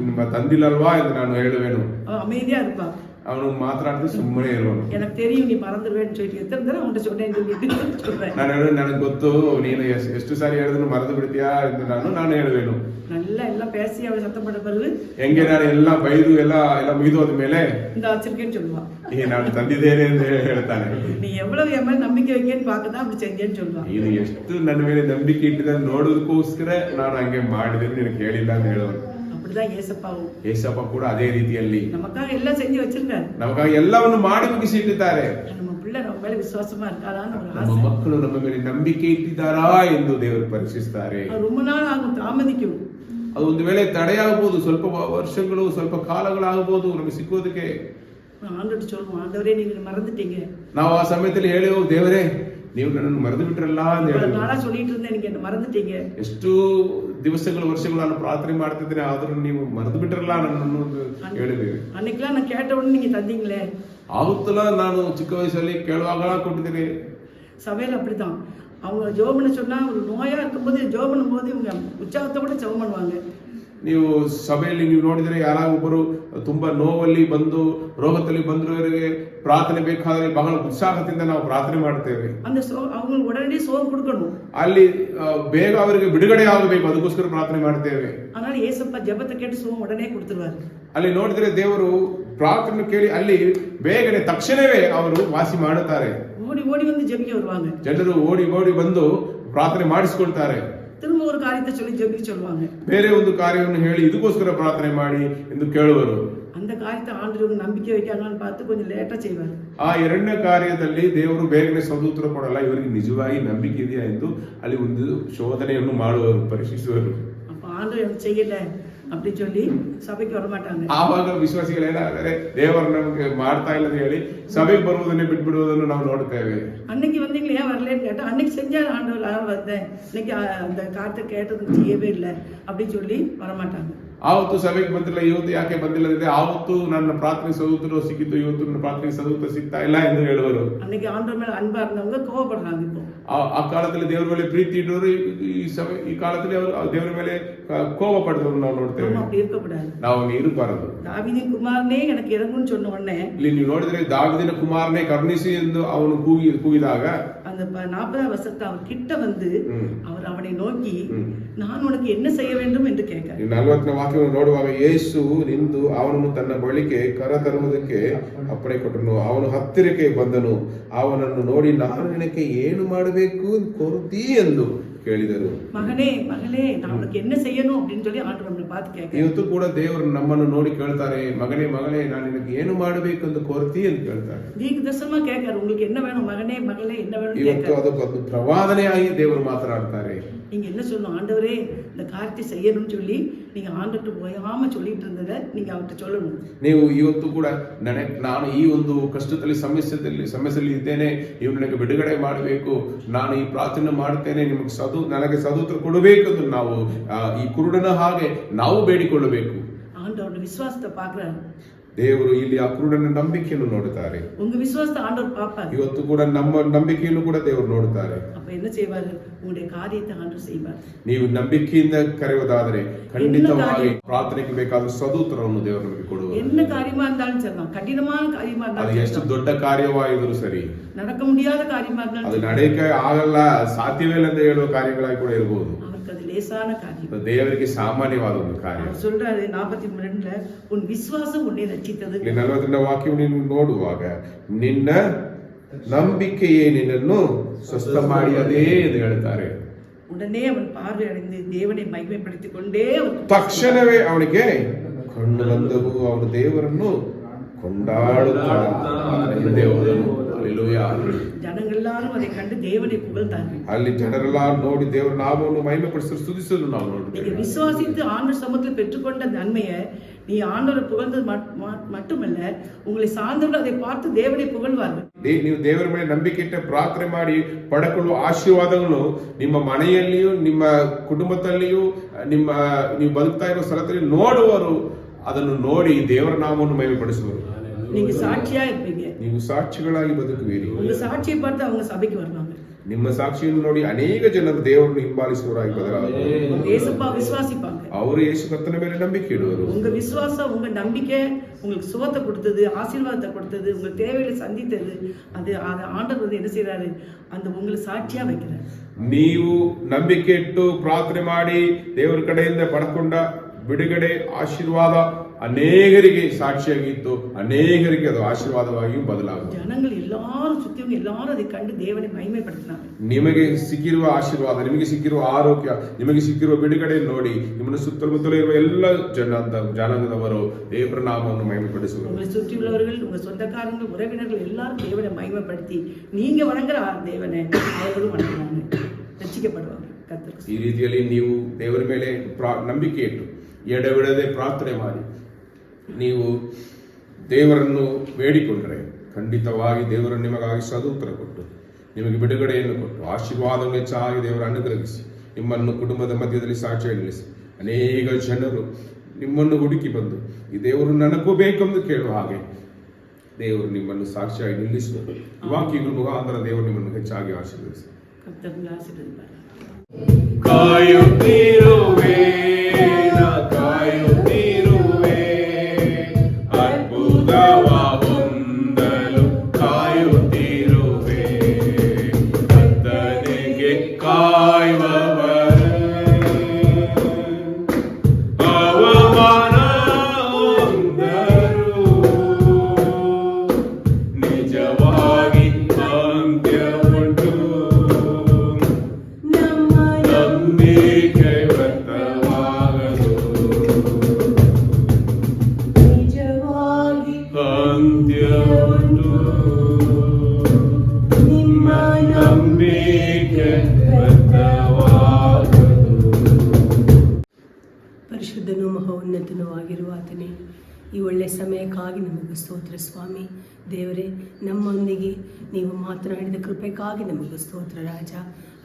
ನಿಮ್ಮ ತಂದಿಲ್ಲಲ್ವಾ ಎಂದು ನಾನು ಹೇಳುವೆನು. அமைதியா இருப்பான். ಅವನು ಮಾತಾಡಿದ್ರೆ ಸುಮ್ಮನೆ ಇರೋನು. எனக்கு தெரியும் நீ மறந்துடுவேன்னு சொல்லிட்டு எத்தனை தடவை அவன்கிட்ட சொன்னேன்னு சொல்லிட்டு சொல்றேன். ನಾನು ಹೇಳಿದ್ರೆ ನನಗೆ ಗೊತ್ತು ನೀನು ಎಷ್ಟು ಸಾರಿ ಹೇಳಿದ್ರು ಮರೆತು ಬಿಡ್ತೀಯಾ ಎಂದು ನಾನು ಹೇಳುವೇನು. நல்லா எல்லாம் பேசி அவளை சத்தம் போட்ட பிறகு ಹೆಂಗೆ ನಾನು ಎಲ್ಲ ಬೈದು ಎಲ್ಲ ಮುಗಿದೋದ ಮೇಲೆ இந்த வச்சிருக்கேன்னு சொல்லுவான். ನಾನು ತಂದಿದ್ದೇನೆ ಎಂದು ಹೇಳ್ತಾನೆ. நீ எவ்வளவு என் மேல நம்பிக்கை வைக்கேன்னு பார்க்கதான் அப்படி செஞ்சேன்னு சொல்லுவான். ನೀನು ಎಷ್ಟು ನನ್ನ ಮೇಲೆ ನಂಬಿಕೆ ಇಟ್ಟಿದ್ದ ನೋಡೋದಕ್ಕೋಸ್ಕರ ನಾನು ಹಂಗೆ ಮಾಡಿದ್ರೆ ನಿನಗೆ ಹೇಳಿಲ್ಲ ಅಂತ ಹೇಳೋನು. அப்படிதான் ஏசப்பாவும். ಏಸಪ್ಪ ಕೂಡ ಅದೇ ರೀತಿಯಲ್ಲಿ நமக்காக எல்லாம் செஞ்சு வச்சிருக்காரு. ನಮಗಾಗಿ ಎಲ್ಲವನ್ನು ಮಾಡಿ ಮುಗಿಸಿಟ್ಟಿದ್ದಾರೆ. நம்ம பிள்ளை நம்ம மேல விசுவாசமா இருக்காதான்னு ஒரு ನಮ್ಮ ஆசை. ಮಕ್ಕಳು ನಮ್ಮ ಮೇಲೆ ನಂಬಿಕೆ ಇಟ್ಟಿದ್ದಾರಾ ಎಂದು ದೇವರು ಪರೀಕ್ಷಿಸ್ತಾರೆ. அது ரொம்ப நாள் ஆகும், தாமதிக்கும். ಅದು ಒಂದು ವೇಳೆ ತಡೆಯಾಗಬಹುದು, ಸ್ವಲ್ಪ ವರ್ಷಗಳು ಸ್ವಲ್ಪ ಕಾಲಗಳಾಗಬಹುದು ನಮಗೆ ಸಿಕ್ಕೋದಕ್ಕೆ. ஆண்டுட்டு சொல்லுவோம், ஆண்டவரே நீங்க மறந்துட்டீங்க. ನಾವು ಆ ಸಮಯದಲ್ಲಿ ಹೇಳೇವು, ದೇವರೇ ನೀವು ನನ್ನನ್ನು ಮರೆತು ಬಿಟ್ರಲ್ಲ ಅಂತ ಹೇಳಿ. நாளா சொல்லிட்டு இருந்தேன், நீங்க என்ன மறந்துட்டீங்க. ಎಷ್ಟು ದಿವಸಗಳು ವರ್ಷಗಳು ನಾನು ಪ್ರಾರ್ಥನೆ ಮಾಡ್ತಿದ್ರೆ ಆದ್ರೂ ನೀವು ಮರೆತು ಬಿಟ್ರಲ್ಲ ನನ್ನನ್ನು ಹೇಳಿದ್ದೇವೆ. அன்னைக்கெல்லாம் நான் கேட்ட உடனே நீங்க தந்தீங்களே. ಆಗುತ್ತಲ್ಲ, ನಾನು ಚಿಕ್ಕ ವಯಸ್ಸಲ್ಲಿ ಕೇಳುವಾಗ ಕೊಟ್ಟಿದ್ದೀನಿ. சபையில அப்படிதான், அவங்க ஜெபம் பண்ண சொன்னா ஒரு நோயா இருக்கும்போது ஜெபம் பண்ணும்போது இவங்க உற்சாகத்தோட ஜெபம் பண்ணுவாங்க. ನೀವು ಸಭೆಯಲ್ಲಿ ನೀವು ನೋಡಿದರೆ ಯಾರಾಗೊಬ್ಬರು ತುಂಬಾ ನೋವಲ್ಲಿ ಬಂದು ರೋಗದಲ್ಲಿ ಬಂದವರಿಗೆ ಪ್ರಾರ್ಥನೆ ಬೇಕಾದ್ರೆ ಬಹಳ ಉತ್ಸಾಹದಿಂದ ನಾವು ಪ್ರಾರ್ಥನೆ ಮಾಡ್ತೇವೆ. அந்த அவங்க உடனே சோகம் கொடுக்கணும். ಅಲ್ಲಿ ಬೇಗ ಅವರಿಗೆ ಬಿಡುಗಡೆ ಆಗಬೇಕು, ಅದಕ್ಕೋಸ್ಕರ ಪ್ರಾರ್ಥನೆ ಮಾಡ್ತೇವೆ. அதனால ஏசப்பா ஜெபத்தை கேட்டு சோகம் உடனே கொடுத்துருவாரு. ಅಲ್ಲಿ ನೋಡಿದ್ರೆ ದೇವರು ಪ್ರಾರ್ಥನೆ ಕೇಳಿ ಅಲ್ಲಿ ಬೇಗನೆ ತಕ್ಷಣವೇ ಅವರು ವಾಸಿ ಮಾಡುತ್ತಾರೆ. ஓடி ஓடி வந்து ஜெபிக்க வருவாங்க. ಜನರು ಓಡಿ ಓಡಿ ಬಂದು ಪ್ರಾರ್ಥನೆ ಮಾಡಿಸಿಕೊಳ್ತಾರೆ. திரும்ப ஒரு காரியத்தை சொல்லி ஜெபிக்க சொல்லுவாங்க. ಬೇರೆ ಒಂದು ಕಾರ್ಯವನ್ನು ಹೇಳಿ ಇದಕ್ಕೋಸ್ಕರ ಪ್ರಾರ್ಥನೆ ಮಾಡಿ ಎಂದು ಕೇಳುವರು. அந்த காரியத்தை ஆண்டவருக்கு நம்பிக்கை வைக்காங்கன்னு பார்த்து கொஞ்சம் லேட்டா செய்வார். ಆ ಎರಡನೇ ಕಾರ್ಯದಲ್ಲಿ ದೇವರು ಬೇಗನೆ ಸದುತ್ತರ ಕೊಡಲ್ಲ, ಇವರಿಗೆ ನಿಜವಾಗಿ ನಂಬಿಕೆ ಇದೆಯಾ ಎಂದು ಅಲ್ಲಿ ಒಂದು ಶೋಧನೆಯನ್ನು ಮಾಡುವರು, ಪರೀಕ್ಷಿಸುವರು. அப்ப ஆண்டவர் செய்யல அப்படின்னு சொல்லி ಸಭೆಗೆ வரமாட்டாங்க. ಆವಾಗ ವಿಶ್ವಾಸಿಗಳೇನಾದರೆ ದೇವರು ನಮಗೆ ಮಾಡ್ತಾ ಇಲ್ಲ ಅಂತ ಹೇಳಿ ಸಭೆಗೆ ಬರುವುದನ್ನೇ ಬಿಟ್ಬಿಡುವುದನ್ನು ನಾವು ನೋಡ್ತೇವೆ. அன்னைக்கு வந்தீங்களே ஏன் வரலன்னு கேட்டா, அன்னைக்கு செஞ்சாரு ஆண்டவர், வந்தேன், இன்னைக்கு அந்த காரியத்தை கேட்டது செய்யவே இல்லை அப்படின்னு சொல்லி வரமாட்டாங்க. ಆವತ್ತು ಸಭೆಗೆ ಬಂದಿಲ್ಲ, ಇವತ್ತು ಯಾಕೆ ಬಂದಿಲ್ಲ ಅಂದ್ರೆ ಆವತ್ತು ನನ್ನ ಪ್ರಾರ್ಥನೆ ಸದುತ್ತರ ಸಿಕ್ಕಿತ್ತು, ಇವತ್ತು ನನ್ನ ಪ್ರಾರ್ಥನೆ ಸದುತ್ತರ ಸಿಗ್ತಾ ಇಲ್ಲ ಎಂದು ಹೇಳುವರು. அன்னைக்கு ஆண்டவர் மேல அன்பா இருந்தவங்க கோவப்படுறாங்க. இப்போ ಆ ಕಾಲದಲ್ಲಿ ದೇವರ ಮೇಲೆ ಪ್ರೀತಿ ಇಟ್ಟವರು ಈ ಕಾಲದಲ್ಲಿ ಅವರು ದೇವರ ಮೇಲೆ ಕೋಪ ಪಡೆದವರು ನಾವು ನೋಡ್ತೇವೆ. அப்படி இருக்கக்கூடாது. ನಾವು ಇರಬಾರದು. தாவீதின் குமாரனே எனக்கு இறங்குன்னு சொன்ன உடனே ಇಲ್ಲಿ ನೀವು ನೋಡಿದ್ರೆ ದಾವೀದನ ಕುಮಾರನೇ ಕರುಣಿಸಿ ಎಂದು ಅವನು ಕೂಗಿದಾಗ அந்த 40 வருஷத்தை அவர் கிட்ட வந்து அவர் அவனை நோக்கி நான் உனக்கு என்ன செய்ய வேண்டும் என்று கேட்க. 40ನೇ ವಾಕ್ಯವನ್ನು ನೋಡುವಾಗ ಯೇಸು ನಿಂತು ಅವನನ್ನು ತನ್ನ ಬಳಿಗೆ ಕರೆತರುವುದಕ್ಕೆ ಅಪ್ಪಣೆ ಕೊಟ್ಟನು. ಅವನು ಹತ್ತಿರಕ್ಕೆ ಬಂದನು. ಅವನನ್ನು ನೋಡಿ ನಾನು ನಿನಗೆ ಏನು ಮಾಡಬೇಕು ಕೋರುತ್ತೀ ಎಂದು ಕೇಳಿದರು. மகனே மகளே நான் உனக்கு என்ன செய்யணும் அப்படின்னு சொல்லி ஆண்டவர் நம்மளை பார்த்து கேட்க. ಇವತ್ತು ಕೂಡ ದೇವರು ನಮ್ಮನ್ನು ನೋಡಿ ಕೇಳ್ತಾರೆ, ಮಗನೇ ಮಗಳೇ ನಾನು ನಿನಗೆ ಏನು ಮಾಡಬೇಕು ಎಂದು ಕೋರ್ತಿ ಎಂದು ಕೇಳ್ತಾರೆ. தீர்க்க தரிசனமா கேட்காரு, உங்களுக்கு என்ன வேணும் மகனே மகளே என்ன வேணும் ಇವತ್ತು கேட்காரு. ಅದಕ್ಕೊಂದು ಪ್ರವಾದನೆಯಾಗಿ ದೇವರು ಮಾತನಾಡ್ತಾರೆ. நீங்க என்ன சொல்லணும், ஆண்டவரே இந்த காரியத்தை செய்யணும்னு சொல்லி நீங்க ஆண்டவர்கிட்ட போயாம சொல்லிட்டு இருந்ததை நீங்க அவர்கிட்ட சொல்லணும். ನೀವು ಇವತ್ತು ಕೂಡ ನಾನು ಈ ಒಂದು ಕಷ್ಟದಲ್ಲಿ ಸಮಸ್ಯೆಯಲ್ಲಿ ಇದ್ದೇನೆ, ಇವು ನನಗೆ ಬಿಡುಗಡೆ ಮಾಡಬೇಕು, ನಾನು ಈ ಪ್ರಾರ್ಥನೆ ಮಾಡುತ್ತೇನೆ, ನಿಮಗೆ ನನಗೆ ಸದುತ್ತರ ಕೊಡಬೇಕೆಂದು ನಾವು ಈ ಕುರುಡನ ಹಾಗೆ ನಾವು ಬೇಡಿಕೊಳ್ಳಬೇಕು. ஆண்டவரோட விசுவாசத்தை பாக்குறாரு. ದೇವರು ಇಲ್ಲಿ ಆ ಕುರುಡನ ನಂಬಿಕೆಯನ್ನು ನೋಡುತ್ತಾರೆ. உங்க விசுவாசத்தை ஆண்டவர் பாப்பாரு. ಇವತ್ತು ಕೂಡ ನಮ್ಮ ನಂಬಿಕೆಯನ್ನು ಕೂಡ ದೇವರು ನೋಡುತ್ತಾರೆ. அப்ப என்ன செய்வாரு, உங்களுடைய காரியத்தை ஆண்டவர் செய்வார். ನೀವು ನಂಬಿಕೆಯಿಂದ ಕರೆಯುವುದಾದರೆ ಖಂಡಿತವಾಗಿ ಪ್ರಾರ್ಥನೆಗೆ ಬೇಕಾದ ಸದುತ್ತರವನ್ನು ದೇವರು ನಮಗೆ ಕೊಡುವರು. என்ன காரியமா இருந்தாலும் சரிதான், கடினமான காரியமா ಅದು இருந்தாலும் ಎಷ್ಟು ದೊಡ್ಡ ಕಾರ್ಯವಾಗಿದ್ರು ಸರಿ, நடக்க முடியாத காரியமா இருந்தாலும் ಅದು ನಡೆಯಕ್ಕೆ ಆಗಲ್ಲ, ಸಾಧ್ಯವೇ ಇಲ್ಲ ಅಂತ ಹೇಳುವ ಕಾರ್ಯಗಳಾಗಿ ಕೂಡ ಇರಬಹುದು. அவருக்கு அது லேசான காரியம். ಅದು ದೇವರಿಗೆ ಸಾಮಾನ್ಯವಾದ ಒಂದು ಕಾರ್ಯ. அவர் சொல்றாரு 42ல உன் விசுவாசம் உன்னை ரட்சித்தது. 40ನೇ ವಾಕ್ಯವನ್ನು ನೀನು ನೋಡುವಾಗ ನಿನ್ನ ನಂಬಿಕೆಯೇ ನಿನ್ನನ್ನು ಸ್ವಸ್ಥ ಮಾಡಿಯದೇ ಎಂದು ಹೇಳ್ತಾರೆ. உடனே அவன் பார்வை அடைந்து தேவனை மகிமைப்படுத்திக் கொண்டே ತಕ್ಷಣವೇ ಅವನಿಗೆ ಕಣ್ಣು ಬಂದವು, ಅವನು ದೇವರನ್ನು ಕೊಂಡಾಡುತ್ತಾನೆ. ದೇವರನ್ನು ஜனங்கள் எல்லாரும் அதை கண்டு தேவனை புகழ்ந்தார்கள். ಅಲ್ಲಿ ಜನರೆಲ್ಲ ನೋಡಿ ದೇವರ ನಾಮವನ್ನು ಮಹಿಮೆಪಡಿಸಲು ಸ್ತುತಿಸಲು ನಾವು ನೋಡುತ್ತೇವೆ. நீங்க விசுவாசித்து ஆண்டவர் சமூகத்தில் பெற்றுக்கொண்ட நன்மையை நீ ஆண்டவரை புகழ்ந்தது மட்டுமல்ல, உங்களை சார்ந்தவர்கள் அதை பார்த்து தேவனை புகழ்வார்கள். ನೀವು ದೇವರ ಮೇಲೆ ನಂಬಿಕೆ ಇಟ್ಟು ಪ್ರಾರ್ಥನೆ ಮಾಡಿ ಪಡೆಕೊಳ್ಳುವ ಆಶೀರ್ವಾದಗಳು ನಿಮ್ಮ ಮನೆಯಲ್ಲಿಯೂ ನಿಮ್ಮ ಕುಟುಂಬದಲ್ಲಿಯೂ ನೀವು ಬದುಕ್ತಾ ಇರುವ ಸ್ಥಳದಲ್ಲಿ ನೋಡುವರು, ಅದನ್ನು ನೋಡಿ ದೇವರ ನಾಮವನ್ನು ಮಹಿಮೆಪಡಿಸುವರು. நீங்க சாட்சியா இருப்பீங்க. ನೀವು ಸಾಕ್ಷಿಗಳಾಗಿ ಬದುಕುವಿರಿ. உங்க சாட்சியை பார்த்து அவங்க சபைக்கு வருவாங்க. ನಿಮ್ಮ ಸಾಕ್ಷಿಯನ್ನು ನೋಡಿ ಅನೇಕ ಜನರು ದೇವರನ್ನು ಹಿಂಬಾಲಿಸುವವರಾಗಿ ಬದಲಾಗುವರು. ஏசப்பா விசுவாசிப்பாங்க. ಅವರು ಯೇಸು ಕರ್ತನ ಮೇಲೆ ನಂಬಿಕೆ ಇಡುವರು. உங்க விசுவாசம், உங்க நம்பிக்கை உங்களுக்கு சுகத்தை கொடுத்தது, ஆசீர்வாதத்தை கொடுத்தது, உங்க தேவைகளை சந்தித்தது, அது ஆண்டவர் வந்து என்ன செய்யறாரு, அந்த உங்களை ಸಾಕ್ಷಿಯಾ வைக்கிறார். ನೀವು ನಂಬಿಕೆ ಇಟ್ಟು ಪ್ರಾರ್ಥನೆ ಮಾಡಿ ದೇವರ ಕಡೆಯಿಂದ ಪಡ್ಕೊಂಡ ಬಿಡುಗಡೆ ಆಶೀರ್ವಾದ ಅನೇಕರಿಗೆ ಸಾಕ್ಷಿಯಾಗಿತ್ತು, ಅನೇಕರಿಗೆ ಅದು ಆಶೀರ್ವಾದವಾಗಿಯೂ ಬದಲಾಗುತ್ತೆ. ಜನಗಳು ಎಲ್ಲಾರು ಸುತ್ತಿಯವರು ಎಲ್ಲಾರು அதை ಕಂಡು ದೇವರನ್ನು ಮಹಿಮೆಪಡಿಸಿனாங்க. ನಿಮಗೆ ಸಿಕ್ಕಿರುವ ಆಶೀರ್ವಾದ, ನಿಮಗೆ ಸಿಕ್ಕಿರುವ ಆರೋಗ್ಯ, ನಿಮಗೆ ಸಿಕ್ಕಿರುವ ಬಿಡುಗಡೆ ನೋಡಿ ನಿಮ್ಮನ್ನು ಸುತ್ತಮುತ್ತಲೂ ಇರುವ ಎಲ್ಲ ಜನಾಂಗದವರು ದೇವರ ನಾಮವನ್ನು ಮಹಿಮೆಪಡಿಸುವರು. உங்களை சுற்றியுள்ளவர்கள், உங்க சொந்தக்காரங்க, உறவினர்கள் எல்லாரும் தேவனை மகிமைப்படுத்தி நீங்க வணங்குற தேவனை அவர்களும் வணங்குவாங்க, ರಕ್ಷಿಸப்படுவாங்க. ಕರ್ತರು ಈ ರೀತಿಯಲ್ಲಿ ನೀವು ದೇವರ ಮೇಲೆ ನಂಬಿಕೆ ಇಟ್ಟು ಎಡೆಬಿಡದೆ ಪ್ರಾರ್ಥನೆ ಮಾಡಿ ನೀವು ದೇವರನ್ನು ಬೇಡಿಕೊಂಡ್ರೆ ಖಂಡಿತವಾಗಿ ದೇವರು ನಿಮಗಾಗಿ ಸದುತ್ತರ ಕೊಟ್ಟು ನಿಮಗೆ ಬಿಡುಗಡೆಯನ್ನು ಕೊಟ್ಟು ಆಶೀರ್ವಾದವನ್ನು ಹೆಚ್ಚಾಗಿ ದೇವರ ಅನುಗ್ರಹಿಸಿ ನಿಮ್ಮನ್ನು ಕುಟುಂಬದ ಮಧ್ಯದಲ್ಲಿ ಸಾಕ್ಷಿಯಾಗಿ ನಿಲ್ಲಿಸಿ ಅನೇಕ ಜನರು ನಿಮ್ಮನ್ನು ಹುಡುಕಿ ಬಂದು ಈ ದೇವರು ನನಗೂ ಬೇಕೆಂದು ಕೇಳುವ ಹಾಗೆ ದೇವರು ನಿಮ್ಮನ್ನು ಸಾಕ್ಷಿಯಾಗಿ ನಿಲ್ಲಿಸುವರು. ವಾಕ್ಯಗಳ ಮುಖಾಂತರ ದೇವರು ನಿಮ್ಮನ್ನು ಹೆಚ್ಚಾಗಿ ಆಶೀರ್ವದಿಸಿ ಕರ್ತರು ಆಶೀರ್ವದಿಸಲಿ. ಕಾಯುತ್ತಿರುವೆ ಕಾಯುತ್ತಿರುವೆ ಅದ್ಭುತವ ಹೊಂದಲು ಕಾಯುತ್ತಿರುವೆ ಕರ್ತನಿಗೆ ಕಾಯುವವರು ಅವಮಾನ ಹೊಂದರು ನಿಜವಾಗಿ ಅಂತ್ಯ ಉಂಟು ನಂಬಿಕೆ ವ್ಯರ್ಥವಾಗದು ನಿಜವಾಗಿ ಅಂತ್ಯ ಉಂಟು ನಿಮ್ಮ ನಂಬಿಕೆ ವ್ಯರ್ಥವಾಗದು. ಪರಿಶುದ್ಧನೂ ಮಹೋನ್ನತನೂ ಆಗಿರುವ ಆತನೇ, ಈ ಒಳ್ಳೆಯ ಸಮಯಕ್ಕಾಗಿ ನಮಗೆ ಸ್ತೋತ್ರ ಸ್ವಾಮಿ. ದೇವರೇ, ನಮ್ಮೊಂದಿಗೆ ನೀವು ಮಾತನಾಡಿದ ಕೃಪೆಗಾಗಿ ನಮಗೆ ಸ್ತೋತ್ರ ರಾಜ.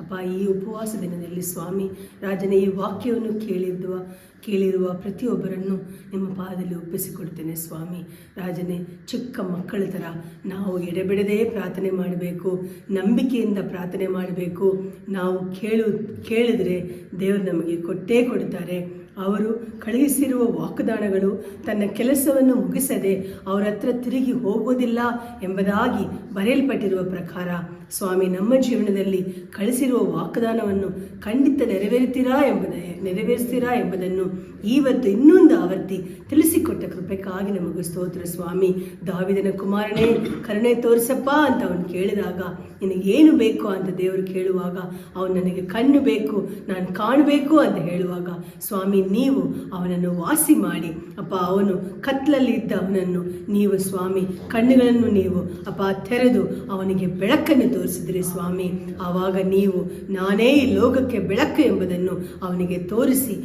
ಅಪ್ಪ, ಈ ಉಪವಾಸ ದಿನದಲ್ಲಿ ಸ್ವಾಮಿ ರಾಜನೇ, ಈ ವಾಕ್ಯವನ್ನು ಕೇಳಿರುವ ಪ್ರತಿಯೊಬ್ಬರನ್ನು ನಿಮ್ಮ ಪಾದದಲ್ಲಿ ಒಪ್ಪಿಸಿಕೊಡ್ತೇನೆ ಸ್ವಾಮಿ. ರಾಜನೇ, ಚಿಕ್ಕ ಮಕ್ಕಳ ಥರ ನಾವು ಎಡೆಬಿಡದೆ ಪ್ರಾರ್ಥನೆ ಮಾಡಬೇಕು, ನಂಬಿಕೆಯಿಂದ ಪ್ರಾರ್ಥನೆ ಮಾಡಬೇಕು. ನಾವು ಕೇಳಿದರೆ ದೇವರು ನಮಗೆ ಕೊಟ್ಟೇ ಕೊಡ್ತಾರೆ. ಅವರು ಕಳುಹಿಸಿರುವ ವಾಗ್ದಾನಗಳು ತನ್ನ ಕೆಲಸವನ್ನು ಮುಗಿಸದೆ ಅವರ ಹತ್ರ ತಿರುಗಿ ಹೋಗುವುದಿಲ್ಲ ಎಂಬುದಾಗಿ ಬರೆಯಲ್ಪಟ್ಟಿರುವ ಪ್ರಕಾರ ಸ್ವಾಮಿ, ನಮ್ಮ ಜೀವನದಲ್ಲಿ ಕಳಿಸಿರುವ ವಾಗ್ದಾನವನ್ನು ಖಂಡಿತ ನೆರವೇರಿಸ್ತೀರಾ ಎಂಬುದನ್ನು ಇವತ್ತು ಇನ್ನೊಂದು ಆವರ್ತಿ ತಿಳಿಸಿಕೊಟ್ಟ ಕೃಪೆಗಾಗಿ ನಮಗೆ ಸ್ತೋತ್ರ ಸ್ವಾಮಿ. ದಾವಿದನ ಕುಮಾರನೇ, ಕರುಣೆ ತೋರಿಸಪ್ಪ ಅಂತ ಅವನು ಕೇಳಿದಾಗ, ನಿನಗೇನು ಬೇಕು ಅಂತ ದೇವರು ಕೇಳುವಾಗ, ಅವನು ನನಗೆ ಕಣ್ಣು ಬೇಕು, ನಾನು ಕಾಣಬೇಕು ಅಂತ ಹೇಳುವಾಗ, ಸ್ವಾಮಿ ನೀವು ಅವನನ್ನು ವಾಸಿ ಮಾಡಿ ಅಪ್ಪ, ಅವನು ಕತ್ತಲಲ್ಲಿ ಇದ್ದ ಅವನನ್ನು ನೀವು ಸ್ವಾಮಿ ಕಣ್ಣುಗಳನ್ನು ನೀವು ಅಪ್ಪ ತೆರೆದು ಅವನಿಗೆ ಬೆಳಕನ್ನು ತೋರಿಸಿದ್ರಿ ಸ್ವಾಮಿ. ಆವಾಗ ನೀವು ನಾನೇ ಈ ಲೋಕಕ್ಕೆ ಬೆಳಕು ಎಂಬುದನ್ನು ಅವನಿಗೆ ತೋರಿಸಿ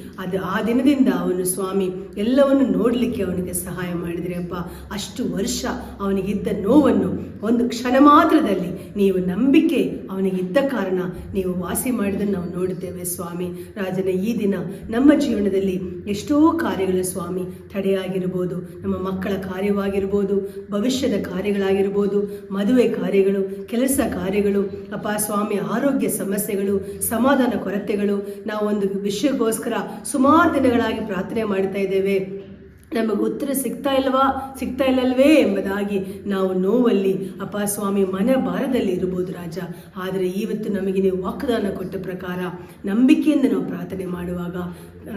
ಆ ದಿನದಿಂದ ಅವನು ಸ್ವಾಮಿ ಎಲ್ಲವನ್ನು ನೋಡಲಿಕ್ಕೆ ಅವನಿಗೆ ಸಹಾಯ ಮಾಡಿದ್ರಿ ಅಪ್ಪ. ಅಷ್ಟು ವರ್ಷ ಅವನಿಗಿದ್ದ ನೋವನ್ನು ಒಂದು ಕ್ಷಣ ಮಾತ್ರದಲ್ಲಿ ನೀವು ನಂಬಿಕೆ ಅವನಿಗಿದ್ದ ಕಾರಣ ನೀವು ವಾಸಿ ಮಾಡಿದ್ದನ್ನು ನಾವು ನೋಡುತ್ತೇವೆ ಸ್ವಾಮಿ. ರಾಜನ, ಈ ದಿನ ನಮ್ಮ ಜೀವನದಲ್ಲಿ ಎಷ್ಟೋ ಕಾರ್ಯಗಳು ಸ್ವಾಮಿ ತಡೆಯಾಗಿರ್ಬೋದು, ನಮ್ಮ ಮಕ್ಕಳ ಕಾರ್ಯವಾಗಿರ್ಬೋದು, ಭವಿಷ್ಯದ ಕಾರ್ಯಗಳಾಗಿರ್ಬೋದು, ಮದುವೆ ಕಾರ್ಯಗಳು, ಕೆಲಸ ಕಾರ್ಯಗಳು ಅಪ್ಪ ಸ್ವಾಮಿ, ಆರೋಗ್ಯ ಸಮಸ್ಯೆಗಳು, ಸಮಾಧಾನ ಕೊರತೆಗಳು, ನಾವು ಒಂದು ವಿಷಯಕ್ಕೋಸ್ಕರ ಸುಮಾರು ದಿನಗಳಾಗಿ ಪ್ರಾರ್ಥನೆ ಮಾಡ್ತಾ ಇದ್ದೇವೆ, ನಮಗೆ ಉತ್ತರ ಸಿಗ್ತಾ ಇಲ್ಲಲ್ವೇ ಎಂಬುದಾಗಿ ನಾವು ನೋವಲ್ಲಿ ಅಪ್ಪ ಸ್ವಾಮಿ ಮನ ಭಾರದಲ್ಲಿ ಇರಬಹುದು ರಾಜ. ಆದರೆ ಇವತ್ತು ನಮಗೆ ನೀವು ವಾಗ್ದಾನ ಕೊಟ್ಟ ಪ್ರಕಾರ ನಂಬಿಕೆಯಿಂದ ನಾವು ಪ್ರಾರ್ಥನೆ ಮಾಡುವಾಗ,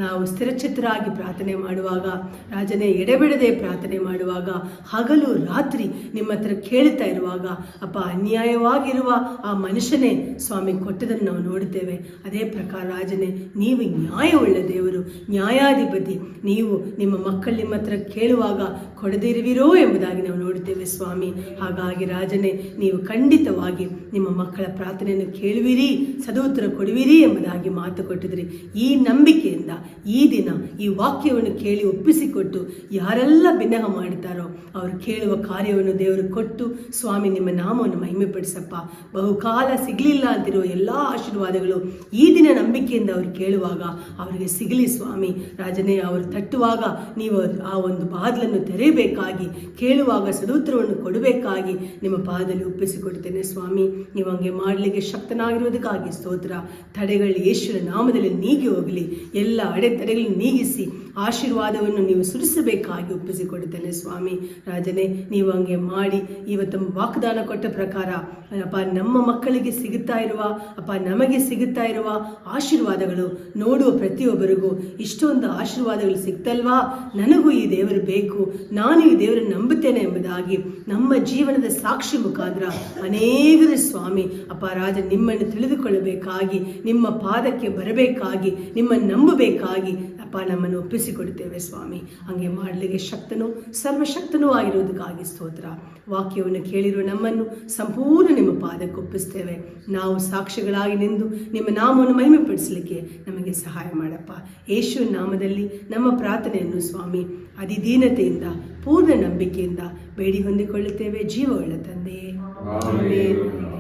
ನಾವು ಸ್ಥಿರಚಿತ್ತರಾಗಿ ಪ್ರಾರ್ಥನೆ ಮಾಡುವಾಗ, ರಾಜನೇ ಎಡೆಬಿಡದೆ ಪ್ರಾರ್ಥನೆ ಮಾಡುವಾಗ, ಹಗಲು ರಾತ್ರಿ ನಿಮ್ಮ ಹತ್ರ ಕೇಳ್ತಾ ಇರುವಾಗ ಅಪ್ಪ, ಅನ್ಯಾಯವಾಗಿರುವ ಆ ಮನುಷ್ಯನೇ ಸ್ವಾಮಿ ಕೊಟ್ಟದನ್ನು ನಾವು ನೋಡುತ್ತೇವೆ. ಅದೇ ಪ್ರಕಾರ ರಾಜನೇ, ನೀವು ನ್ಯಾಯವುಳ್ಳ ದೇವರು, ನ್ಯಾಯಾಧಿಪತಿ. ನೀವು ನಿಮ್ಮ ಮಕ್ಕಳು ನಿಮ್ಮ ಹತ್ರ ಕೇಳುವಾಗ ಕೊಡದಿರುವಿರೋ ಎಂಬುದಾಗಿ ನಾವು ನೋಡುತ್ತೇವೆ ಸ್ವಾಮಿ. ಹಾಗಾಗಿ ರಾಜನೇ, ನೀವು ಖಂಡಿತವಾಗಿ ನಿಮ್ಮ ಮಕ್ಕಳ ಪ್ರಾರ್ಥನೆಯನ್ನು ಕೇಳುವಿರಿ, ಸದೋತ್ತರ ಕೊಡುವಿರಿ ಎಂಬುದಾಗಿ ಮಾತು ಕೊಟ್ಟಿದ್ರಿ. ಈ ನಂಬಿಕೆಯಿಂದ ಈ ದಿನ ಈ ವಾಕ್ಯವನ್ನು ಕೇಳಿ ಒಪ್ಪಿಸಿಕೊಟ್ಟು ಯಾರೆಲ್ಲ ಬಿನ್ನಹ ಮಾಡುತ್ತಾರೋ ಅವರು ಕೇಳುವ ಕಾರ್ಯವನ್ನು ದೇವರು ಕೊಟ್ಟು ಸ್ವಾಮಿ ನಿಮ್ಮ ನಾಮವನ್ನು ಮಹಿಮೆಪಡಿಸಪ್ಪ. ಬಹುಕಾಲ ಸಿಗಲಿಲ್ಲ ಅಂತಿರುವ ಎಲ್ಲ ಆಶೀರ್ವಾದಗಳು ಈ ದಿನ ನಂಬಿಕೆಯಿಂದ ಅವರು ಕೇಳುವಾಗ ಅವರಿಗೆ ಸಿಗಲಿ ಸ್ವಾಮಿ. ರಾಜನೇ, ಅವರು ತಟ್ಟುವಾಗ ನೀವು ಆ ಒಂದು ಬಾಗಿಲನ್ನು ತೆರೆಯಬೇಕಾಗಿ, ಕೇಳುವಾಗ ಸದುತ್ತರವನ್ನು ಕೊಡಬೇಕಾಗಿ ನಿಮ್ಮ ಪಾದದಲ್ಲಿ ಒಪ್ಪಿಸಿಕೊಡ್ತೇನೆ ಸ್ವಾಮಿ. ನೀವು ಹಂಗೆ ಮಾಡಲಿಕ್ಕೆ ಶಕ್ತನಾಗಿರುವುದಕ್ಕಾಗಿ ಸ್ತೋತ್ರ. ತಡೆಗಳು ಯೇಸುವಿನ ನಾಮದಲ್ಲಿ ನೀಗಿ ಹೋಗಲಿ. ಎಲ್ಲ ಅಡೆತಡೆಗಳನ್ನು ನೀಗಿಸಿ ಆಶೀರ್ವಾದವನ್ನು ನೀವು ಸುರಿಸಬೇಕಾಗಿ ಒಪ್ಪಿಸಿಕೊಡ್ತೇನೆ ಸ್ವಾಮಿ. ರಾಜನೇ, ನೀವು ಹಂಗೆ ಮಾಡಿ ಇವತ್ತು ವಾಗ್ದಾನ ಕೊಟ್ಟ ಪ್ರಕಾರ ಅಪ್ಪ ನಮ್ಮ ಮಕ್ಕಳಿಗೆ ಸಿಗುತ್ತಾ ಇರುವ, ಅಪ್ಪ ನಮಗೆ ಸಿಗುತ್ತಾ ಇರುವ ಆಶೀರ್ವಾದಗಳು ನೋಡುವ ಪ್ರತಿಯೊಬ್ಬರಿಗೂ ಇಷ್ಟೊಂದು ಆಶೀರ್ವಾದಗಳು ಸಿಗ್ತಲ್ವಾ, ನನಗೂ ಈ ದೇವರು ಬೇಕು, ನಾನು ಈ ದೇವರನ್ನು ನಂಬುತ್ತೇನೆ ಎಂಬುದಾಗಿ ನಮ್ಮ ಜೀವನದ ಸಾಕ್ಷಿ ಮುಖಾಂತರ ಅನೇಕರು ಸ್ವಾಮಿ ಅಪ್ಪ ರಾಜ ನಿಮ್ಮನ್ನು ತಿಳಿದುಕೊಳ್ಳಬೇಕಾಗಿ, ನಿಮ್ಮ ಪಾದಕ್ಕೆ ಬರಬೇಕಾಗಿ, ನಿಮ್ಮನ್ನು ನಂಬಬೇಕಾಗಿ ಅಪ್ಪ ನಮ್ಮನ್ನು ಒಪ್ಪಿಸಿಕೊಡ್ತೇವೆ ಸ್ವಾಮಿ. ಹಾಗೆ ಮಾಡಲಿಕ್ಕೆ ಶಕ್ತನೂ ಸರ್ವಶಕ್ತನೂ ಆಗಿರುವುದಕ್ಕಾಗಿ ಸ್ತೋತ್ರ. ವಾಕ್ಯವನ್ನು ಕೇಳಿರುವ ನಮ್ಮನ್ನು ಸಂಪೂರ್ಣ ನಿಮ್ಮ ಪಾದಕ್ಕೆ ಒಪ್ಪಿಸ್ತೇವೆ. ನಾವು ಸಾಕ್ಷಿಗಳಾಗಿ ನಿಂದು ನಿಮ್ಮ ನಾಮವನ್ನು ಮಹಿಮೆಪಡಿಸಲಿಕ್ಕೆ ನಮಗೆ ಸಹಾಯ ಮಾಡಪ್ಪ. ಯೇಸುವಿನ ನಾಮದಲ್ಲಿ ನಮ್ಮ ಪ್ರಾರ್ಥನೆಯನ್ನು ಸ್ವಾಮಿ ಅಧಿದೀನತೆಯಿಂದ ಪೂರ್ಣ ನಂಬಿಕೆಯಿಂದ ಬೇಡಿ ಹೊಂದಿಕೊಳ್ಳುತ್ತೇವೆ ಜೀವವುಳ್ಳ ತಂದೆಯೇ. ಆಮೆನ್.